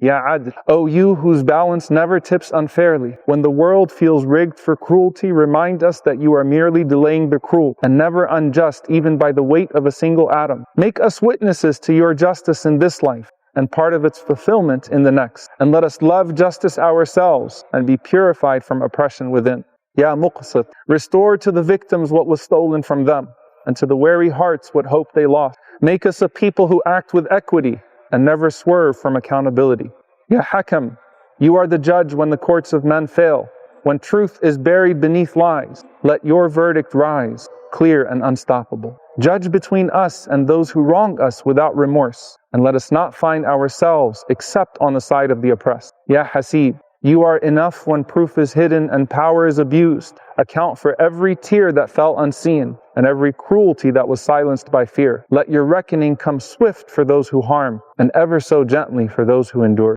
Ya Adl, O you whose balance never tips unfairly. When the world feels rigged for cruelty, remind us that you are merely delaying the cruel, and never unjust even by the weight of a single atom. Make us witnesses to your justice in this life, and part of its fulfillment in the next. And let us love justice ourselves, and be purified from oppression within. Ya Muqsit, restore to the victims what was stolen from them, and to the weary hearts what hope they lost. Make us a people who act with equity, and never swerve from accountability. Ya Hakam, you are the judge when the courts of men fail, when truth is buried beneath lies. Let your verdict rise, clear and unstoppable. Judge between us and those who wrong us without remorse, and let us not find ourselves except on the side of the oppressed. Ya Hasib, you are enough when proof is hidden and power is abused. Account for every tear that fell unseen, and every cruelty that was silenced by fear. Let your reckoning come swift for those who harm, and ever so gently for those who endure.